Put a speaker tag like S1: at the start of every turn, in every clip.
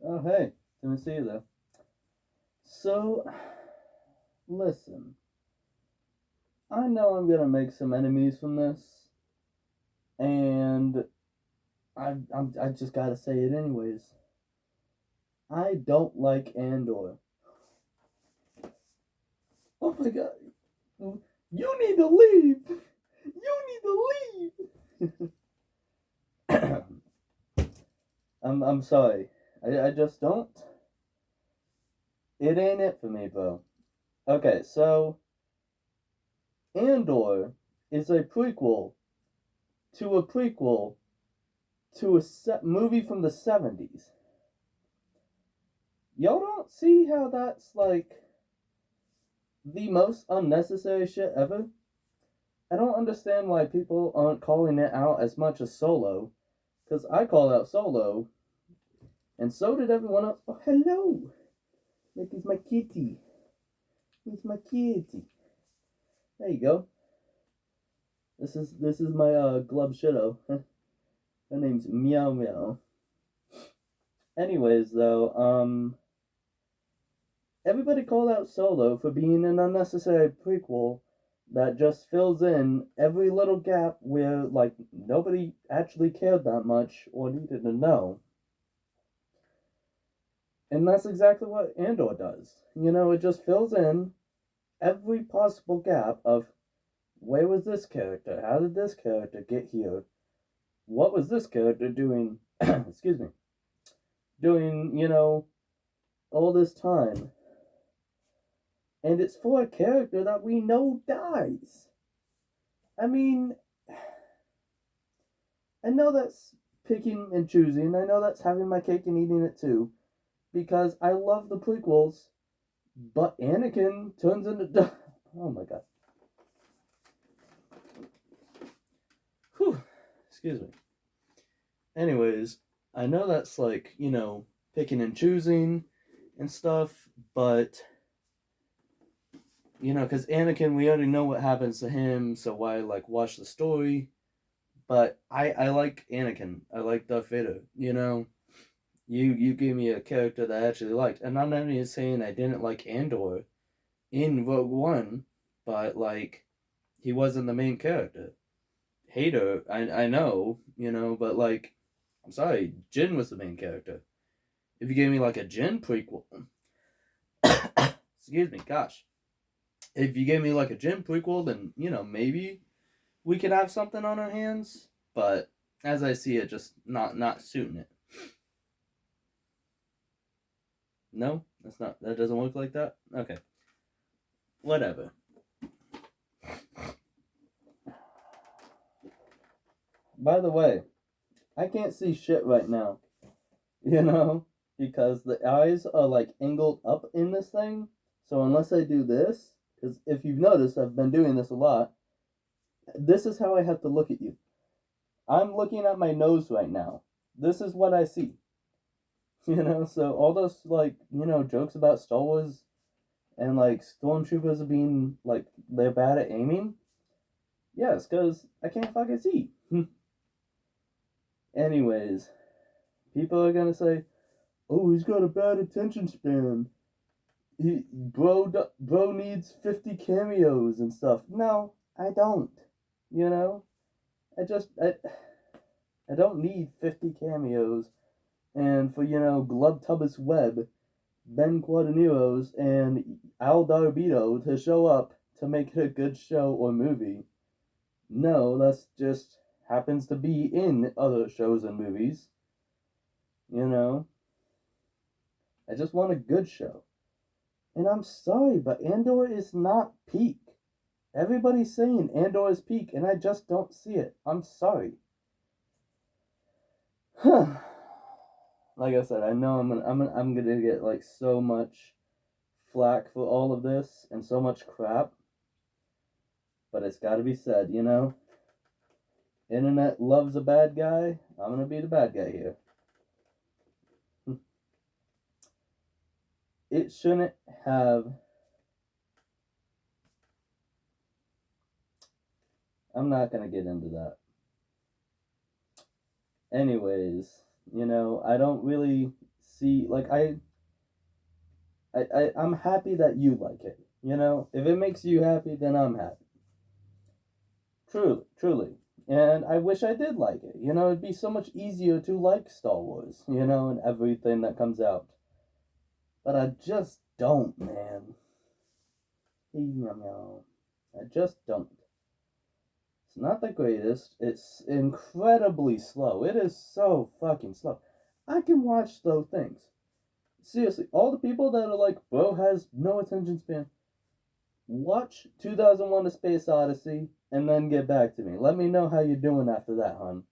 S1: Oh, hey, didn't see you there. So, listen, I know I'm gonna make some enemies from this, and I just gotta say it anyways. I don't like Andor. Oh my god, you need to leave. You need to leave. I'm sorry. I just don't. It ain't it for me, bro. Okay, so Andor is a prequel to a prequel to a movie from the 70s. Y'all don't see how that's like the most unnecessary shit ever? I don't understand why people aren't calling it out as much as Solo, because I call out Solo, and so did everyone else. Oh, hello! Look, it's my kitty. It's my kitty. There you go. This is my glub shitto. Her name's Meow Meow. Anyways, though, everybody called out Solo for being an unnecessary prequel that just fills in every little gap where like nobody actually cared that much or needed to know. And that's exactly what Andor does. You know, it just fills in every possible gap of where was this character? How did this character get here? What was this character doing? Excuse me. Doing, all this time. And it's for a character that we know dies. I mean, I know that's picking and choosing. I know that's having my cake and eating it too. Because I love the prequels, but Anakin turns into. Oh my god. Whew. Excuse me. Anyways, I know that's like, picking and choosing and stuff, but, because Anakin, we already know what happens to him, so why, like, watch the story? But I like Anakin. I like Darth Vader, You gave me a character that I actually liked. And I'm not even saying I didn't like Andor in Rogue One, but, like, he wasn't the main character. Hater, I know, but, like, I'm sorry, Jin was the main character. If you gave me, like, a Jin prequel, excuse me, gosh. If you gave me, like, a Jin prequel, then, maybe we could have something on our hands. But as I see it, just not suiting it. No, that doesn't look like that? Okay. Whatever. By the way, I can't see shit right now. You know? Because the eyes are like angled up in this thing. So unless I do this, because if you've noticed, I've been doing this a lot, this is how I have to look at you. I'm looking at my nose right now. This is what I see. So all those like, jokes about Star Wars and like stormtroopers being like they're bad at aiming. Yes, because I can't fucking see. Anyways, people are gonna say, "Oh, he's got a bad attention span. Bro needs 50 cameos and stuff." No, I don't. You know, I don't need 50 cameos and for Glubtubus Webb, Ben Quadaniros, and Al Darbido to show up to make it a good show or movie. No, that's just happens to be in other shows and movies. You know, I just want a good show. And I'm sorry, but Andor is not peak. Everybody's saying Andor is peak, and I just don't see it. I'm sorry. Like I said, I know I'm gonna get like so much flack for all of this and so much crap, but it's got to be said. Internet loves a bad guy. I'm gonna be the bad guy here. It shouldn't have. I'm not gonna get into that. Anyways, I don't really see, like, I'm happy that you like it. You know, if it makes you happy, then I'm happy. Truly, truly. And I wish I did like it. You know, it'd be so much easier to like Star Wars, you know, and everything that comes out. But I just don't, man. I just don't. It's not the greatest. It's incredibly slow. It is so fucking slow. I can watch those things. Seriously, all the people that are like, bro has no attention span, watch 2001 A Space Odyssey and then get back to me. Let me know how you're doing after that, hon.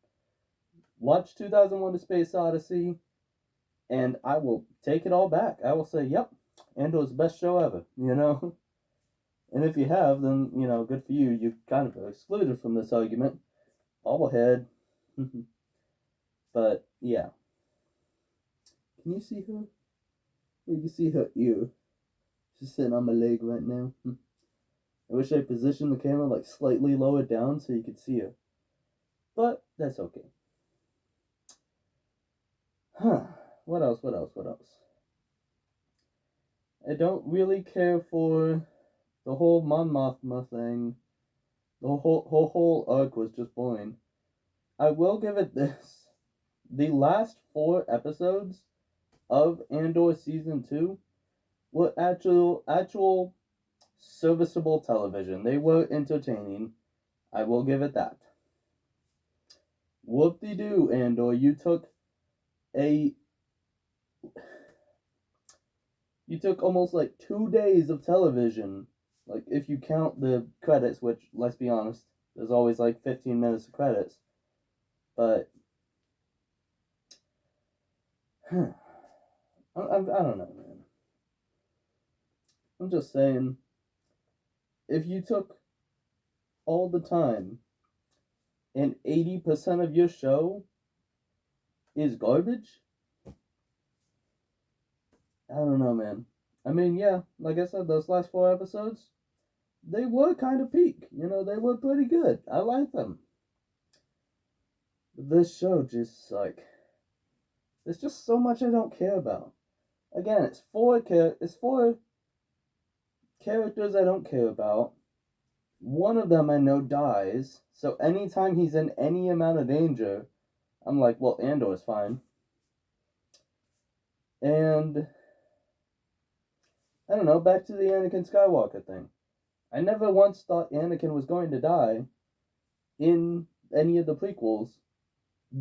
S1: Watch 2001 A Space Odyssey and I will take it all back. I will say, yep, Andor's the best show ever, you know? And if you have, then, you know, good for you. You kind of are excluded from this argument. Bobblehead. But, yeah. Can you see her? You can see her ear. She's sitting on my leg right now. I wish I positioned the camera like slightly lower down so you could see her. But that's okay. Huh. What else? I don't really care for the whole Mon Mothma thing. The whole arc was just boring. I will give it this. The last 4 episodes of Andor Season 2 were actual serviceable television. They were entertaining. I will give it that. Whoop-de-doo, Andor. You took almost like 2 days of television. Like, if you count the credits, which, let's be honest, there's always like 15 minutes of credits. But, I don't know, man. I'm just saying, if you took all the time and 80% of your show is garbage, I don't know, man. I mean, yeah, like I said, those last 4 episodes, they were kind of peak. You know, they were pretty good. I like them. But this show just, like, there's just so much I don't care about. Again, it's 4 characters I don't care about. One of them I know dies, so anytime he's in any amount of danger, I'm like, well, Andor's fine. And I don't know, back to the Anakin Skywalker thing. I never once thought Anakin was going to die in any of the prequels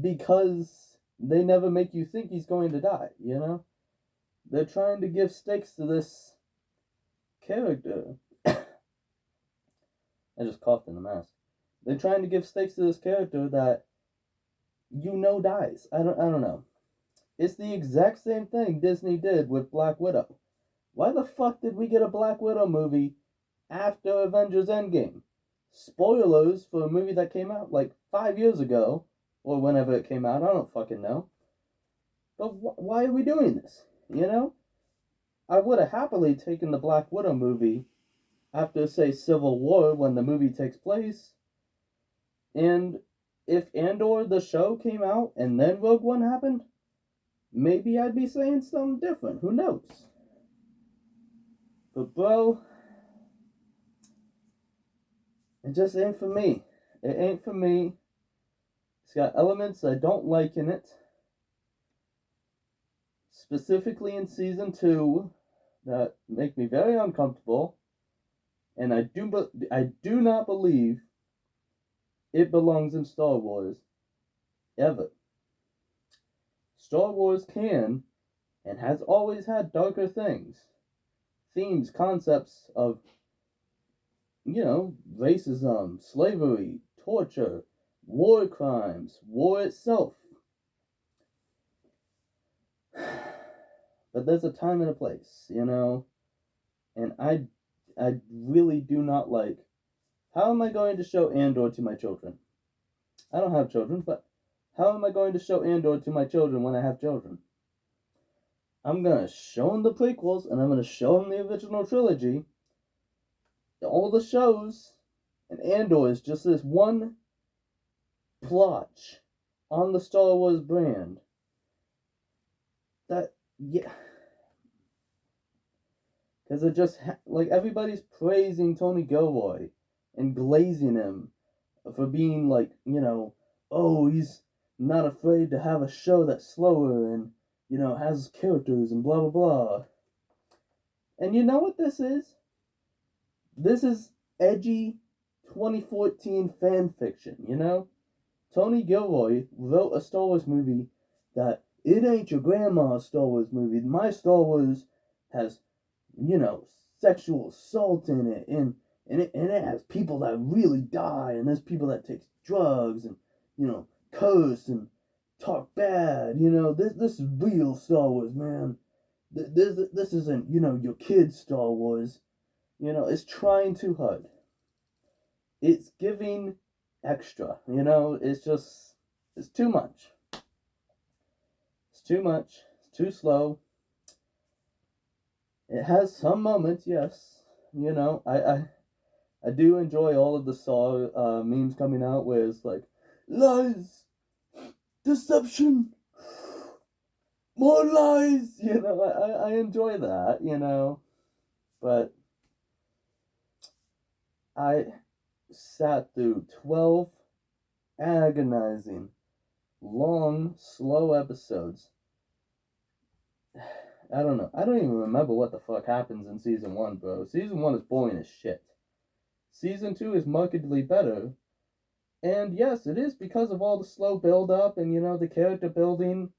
S1: because they never make you think he's going to die, you know? They're trying to give stakes to this character. I just coughed in the mask. They're trying to give stakes to this character that you know dies. I don't know. It's the exact same thing Disney did with Black Widow. Why the fuck did we get a Black Widow movie after Avengers Endgame? Spoilers for a movie that came out like 5 years ago, or whenever it came out, I don't fucking know. But why are we doing this? You know? I would have happily taken the Black Widow movie after, say, Civil War, when the movie takes place. And if Andor, the show, came out and then Rogue One happened, maybe I'd be saying something different. Who knows? But, bro, it just ain't for me. It ain't for me. It's got elements I don't like in it. Specifically in Season 2, that make me very uncomfortable. And I do not believe it belongs in Star Wars. Ever. Star Wars can and has always had darker things. Themes, concepts of, you know, racism, slavery, torture, war crimes, war itself. But there's a time and a place, you know? And I really do not like, how am I going to show Andor to my children? I don't have children, but how am I going to show Andor to my children when I have children? I'm going to show them the prequels, and I'm going to show them the original trilogy, all the shows, and Andor is just this one plotch on the Star Wars brand that yeah, because it just like everybody's praising Tony Gilroy and glazing him for being like, oh, he's not afraid to have a show that's slower and has characters and blah blah blah. And you know what this is? This is edgy 2014 fan fiction, Tony Gilroy wrote a Star Wars movie that it ain't your grandma's Star Wars movie. My Star Wars has, you know, sexual assault in it, and it has people that really die, and there's people that take drugs and curse and talk bad. This is real Star Wars, man. This isn't your kid's Star Wars. It's trying too hard. It's giving extra. It's too much. It's too much. It's too slow. It has some moments, yes. I do enjoy all of the Saw memes coming out where it's like, lies, deception, more lies. I enjoy that. But I sat through 12 agonizing, long, slow episodes. I don't know. I don't even remember what the fuck happens in season 1, bro. Season 1 is boring as shit. Season 2 is markedly better. And yes, it is because of all the slow build up and the character building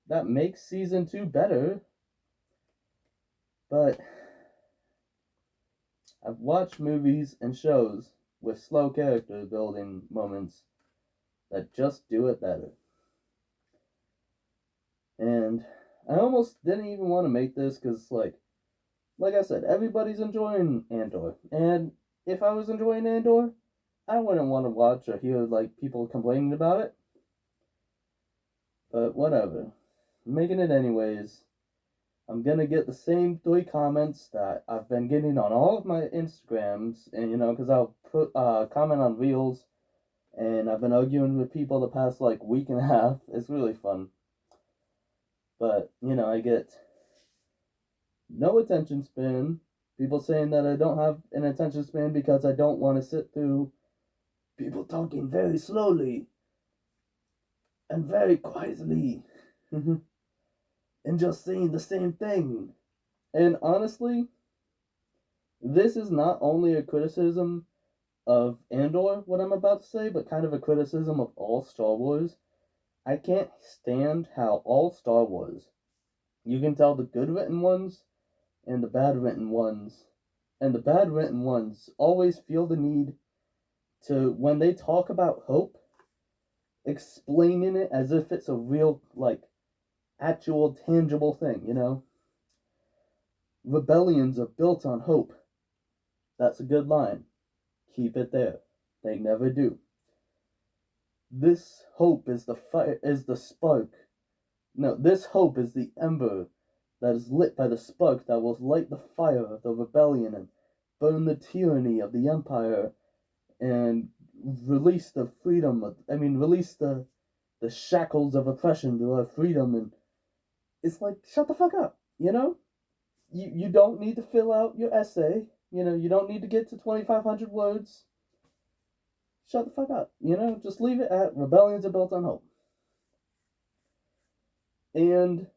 S1: that makes season 2 better. But I've watched movies and shows with slow character building moments that just do it better. And I almost didn't even want to make this because, like I said, everybody's enjoying Andor. And if I was enjoying Andor, I wouldn't want to watch or hear, people complaining about it. But whatever. I'm making it anyways. I'm gonna get the same 3 comments that I've been getting on all of my Instagrams. And, because I'll put comment on Reels. And I've been arguing with people the past, week and a half. It's really fun. But, I get no attention span. People saying that I don't have an attention span because I don't want to sit through people talking very slowly and very quietly and just saying the same thing. And honestly, this is not only a criticism of Andor, what I'm about to say, but kind of a criticism of all Star Wars. I can't stand how all Star Wars, you can tell the good written ones and the bad written ones. And the bad written ones always feel the need to, when they talk about hope, explaining it as if it's a real, actual, tangible thing. Rebellions are built on hope. That's a good line. Keep it there. They never do. This hope is the fire, is the spark. No, this hope is the ember that is lit by the spark that will light the fire of the rebellion and burn the tyranny of the empire and release the release the shackles of oppression to our freedom. And it's like, shut the fuck up, You don't need to fill out your essay, you don't need to get to 2,500 words. Shut the fuck up, just leave it at rebellions are built on hope. And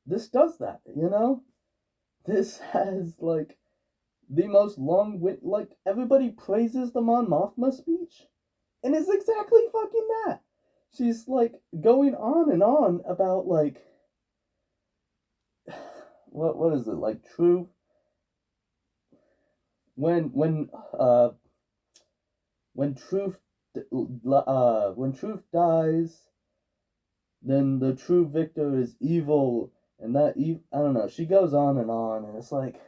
S1: this does that, This has, the most long wit, everybody praises the Mon Mothma speech, and it's exactly fucking that. She's, going on and on about, what is it, truth, when truth, when truth dies, then the true victor is evil, and that I don't know, she goes on, and it's like,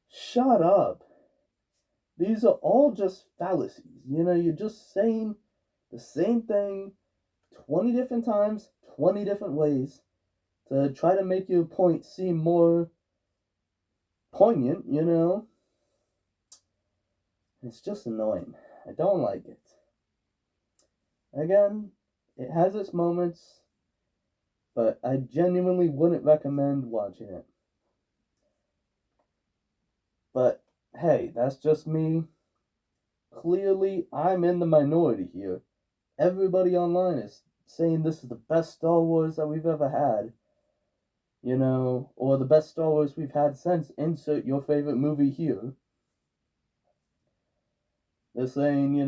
S1: shut up. These are all just fallacies, you're just saying the same thing 20 different times, 20 different ways, to try to make your point seem more poignant, It's just annoying. I don't like it. Again, it has its moments. but I genuinely wouldn't recommend watching it. But hey, that's just me. Clearly, I'm in the minority here. Everybody online is saying this is the best Star Wars that we've ever had, or the best Star Wars we've had since. Insert your favorite movie here. They're saying,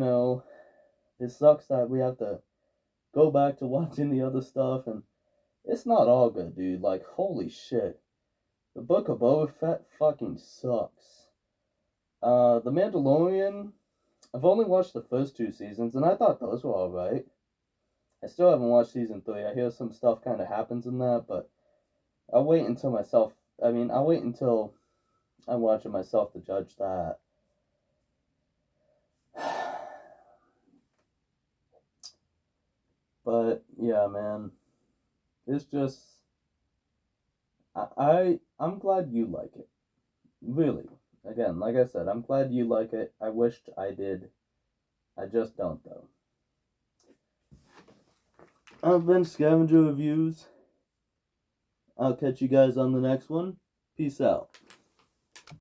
S1: it sucks that we have to go back to watching the other stuff, and it's not all good, dude. Like, holy shit. The Book of Boba Fett fucking sucks. The Mandalorian, I've only watched the first 2 seasons, and I thought those were alright. I still haven't watched season 3. I hear some stuff kind of happens in that, but I'll wait until I watch it myself to judge that. But yeah, man, it's just I'm glad you like it. Really, again, like I said, I'm glad you like it. I wished I did. I just don't though. I've been Scavenger Reviews. I'll catch you guys on the next one. Peace out.